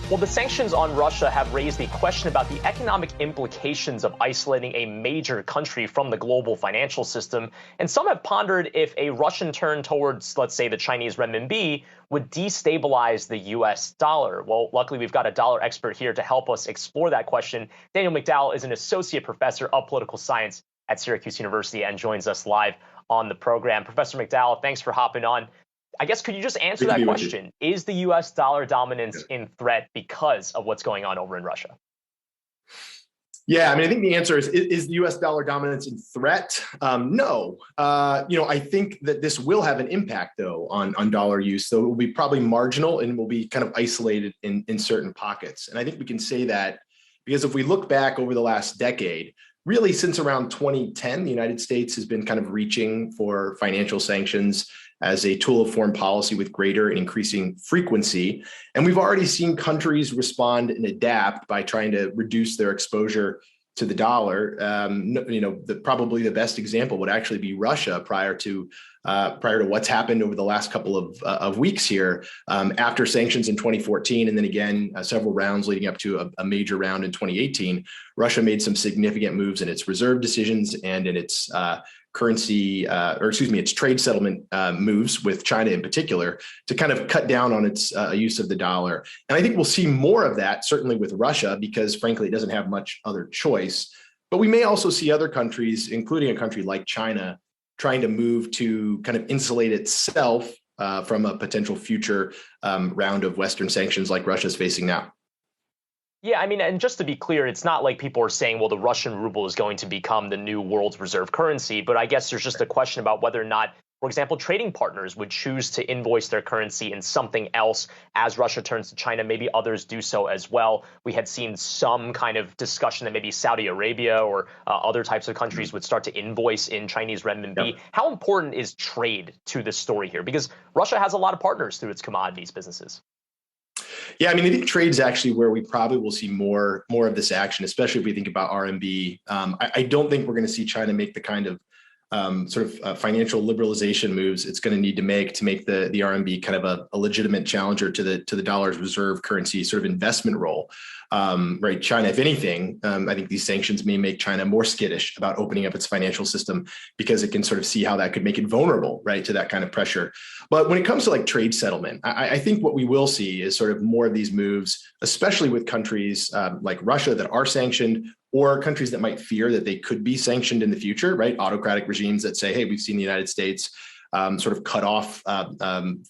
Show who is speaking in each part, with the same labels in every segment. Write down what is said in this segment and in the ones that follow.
Speaker 1: Well, the sanctions on Russia have raised the question about the economic implications of isolating a major country from the global financial system. And some have pondered if a Russian turn towards, let's say, the Chinese renminbi would destabilize the U.S. dollar. Well, luckily, we've got a dollar expert here to help us explore that question. Daniel McDowell is an associate professor of political science at Syracuse University and joins us live on the program. Professor McDowell, thanks for hopping on. I guess, could you just answer that question? Is the U.S. dollar dominance in threat because of what's going on over in Russia?
Speaker 2: Yeah, I mean, I think the answer is the U.S. dollar dominance in threat? No. I think that this will have an impact, though, on dollar use. So it will be probably marginal and will be kind of isolated in certain pockets. And I think we can say that because if we look back over the last decade, really since around 2010, the United States has been kind of reaching for financial sanctions as a tool of foreign policy with greater and increasing frequency. And we've already seen countries respond and adapt by trying to reduce their exposure to the dollar. Probably the best example would actually be Russia prior to what's happened over the last couple of weeks here after sanctions in 2014. And then again, several rounds leading up to a major round in 2018, Russia made some significant moves in its reserve decisions and in its its trade settlement moves with China in particular to kind of cut down on its use of the dollar. And I think we'll see more of that, certainly with Russia, because frankly, it doesn't have much other choice. But we may also see other countries, including a country like China, trying to move to kind of insulate itself from a potential future round of Western sanctions like Russia's facing now.
Speaker 1: Yeah, I mean, and just to be clear, it's not like people are saying, well, the Russian ruble is going to become the new world's reserve currency. But I guess there's just a question about whether or not, for example, trading partners would choose to invoice their currency in something else as Russia turns to China. Maybe others do so as well. We had seen some kind of discussion that maybe Saudi Arabia or other types of countries would start to invoice in Chinese renminbi. Yep. How important is trade to this story here? Because Russia has a lot of partners through its commodities businesses.
Speaker 2: Yeah, I mean, I think trade's actually where we probably will see more of this action, especially if we think about RMB. I don't think we're going to see China make the kind of financial liberalization moves it's going to need to make the RMB kind of a legitimate challenger to the dollar's reserve currency sort of investment role. Right, China, if anything, I think these sanctions may make China more skittish about opening up its financial system because it can sort of see how that could make it vulnerable, right, to that kind of pressure. But when it comes to like trade settlement, I think what we will see is sort of more of these moves, especially with countries like Russia that are sanctioned, or countries that might fear that they could be sanctioned in the future, right? Autocratic regimes that say, hey, we've seen the United States sort of cut off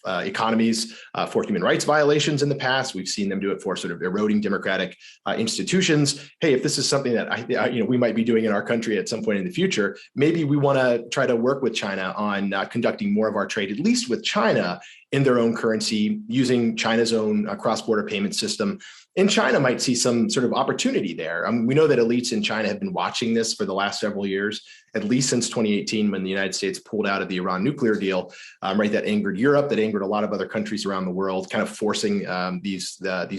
Speaker 2: economies for human rights violations in the past. We've seen them do it for sort of eroding democratic institutions. Hey, if this is something that we might be doing in our country at some point in the future, maybe we want to try to work with China on conducting more of our trade, at least with China, in their own currency, using China's own cross-border payment system. And China might see some sort of opportunity there. We know that elites in China have been watching this for the last several years, at least since 2018, when the United States pulled out of the Iran nuclear deal, right? That angered Europe, that angered a lot of other countries around the world, kind of forcing these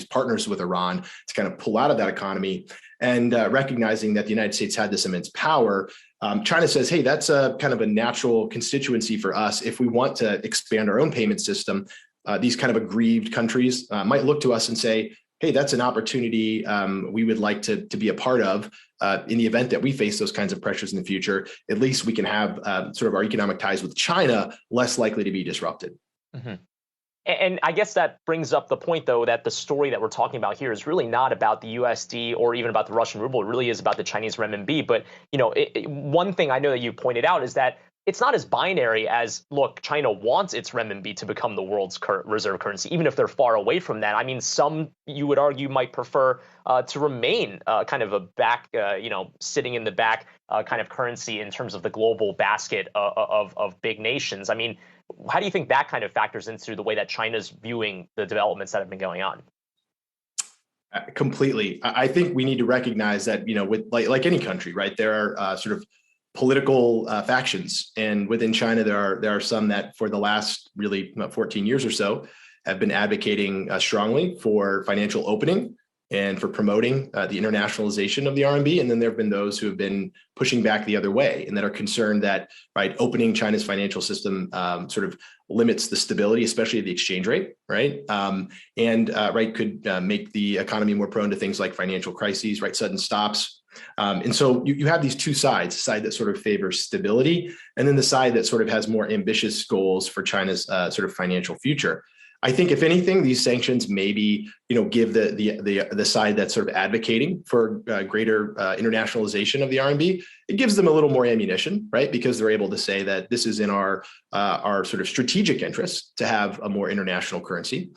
Speaker 2: partners with Iran to kind of pull out of that economy. And recognizing that the United States had this immense power, China says, hey, that's a kind of a natural constituency for us. If we want to expand our own payment system, these kind of aggrieved countries might look to us and say, hey, that's an opportunity we would like to be a part of in the event that we face those kinds of pressures in the future. At least we can have sort of our economic ties with China less likely to be disrupted.
Speaker 1: Mm-hmm. And I guess that brings up the point, though, that the story that we're talking about here is really not about the USD or even about the Russian ruble. It really is about the Chinese renminbi. But, one thing I know that you pointed out is that it's not as binary as, look, China wants its renminbi to become the world's reserve currency, even if they're far away from that. I mean, some, you would argue, might prefer to remain kind of a back, sitting in the back kind of currency in terms of the global basket of big nations. I mean, how do you think that kind of factors into the way that China's viewing the developments that have been going on?
Speaker 2: Completely. I think we need to recognize that, with like any country, right, there are sort of political factions. And within China, there are some that for the last really 14 years or so have been advocating strongly for financial opening and for promoting the internationalization of the RMB. And then there have been those who have been pushing back the other way and that are concerned that, right, opening China's financial system sort of limits the stability, especially of the exchange rate, right? Right, could make the economy more prone to things like financial crises, right? Sudden stops. And so you have these two sides, the side that sort of favors stability, and then the side that sort of has more ambitious goals for China's sort of financial future. I think, if anything, these sanctions maybe, give the side that's sort of advocating for greater internationalization of the RMB, it gives them a little more ammunition, right? Because they're able to say that this is in our sort of strategic interest to have a more international currency,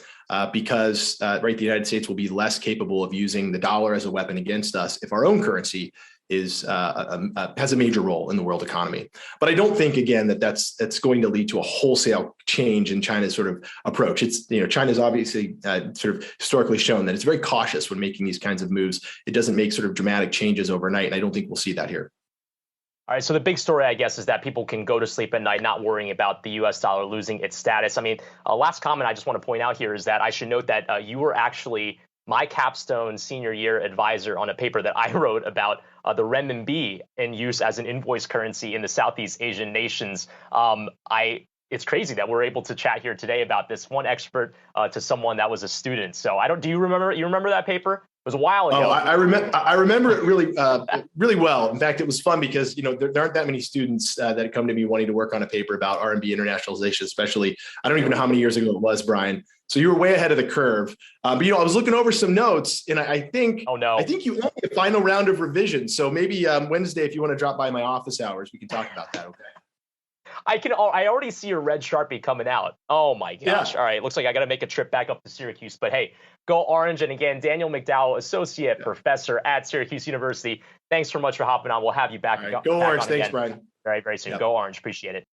Speaker 2: because right, the United States will be less capable of using the dollar as a weapon against us if our own currency has a major role in the world economy. But I don't think, again, that's going to lead to a wholesale change in China's sort of approach. It's, China's obviously sort of historically shown that it's very cautious when making these kinds of moves. It doesn't make sort of dramatic changes overnight, and I don't think we'll see that here.
Speaker 1: All right, so the big story, I guess, is that people can go to sleep at night not worrying about the U.S. dollar losing its status. I mean, last comment I just want to point out here is that I should note that you were actually my capstone senior year advisor on a paper that I wrote about the renminbi in use as an invoice currency in the Southeast Asian nations. It's crazy that we're able to chat here today about this, one expert to someone that was a student. So do you remember that paper? It was a while ago.
Speaker 2: Oh, I remember it really, really well. In fact, it was fun because, there aren't that many students that come to me wanting to work on a paper about RMB internationalization, especially. I don't even know how many years ago it was, Brian. So you were way ahead of the curve. But, I was looking over some notes, and I think, I think you owe me a final round of revision. So maybe Wednesday, if you want to drop by my office hours, we can talk about that. Okay.
Speaker 1: I already see your red Sharpie coming out. Oh my gosh.
Speaker 2: Yeah.
Speaker 1: All right. Looks like I got to make a trip back up to Syracuse, but hey, go Orange. And again, Daniel McDowell, associate professor at Syracuse University. Thanks so much for hopping on. We'll have you back.
Speaker 2: All right. Go Orange. Thanks, Brian.
Speaker 1: Very, very soon. Yep. Go Orange. Appreciate it.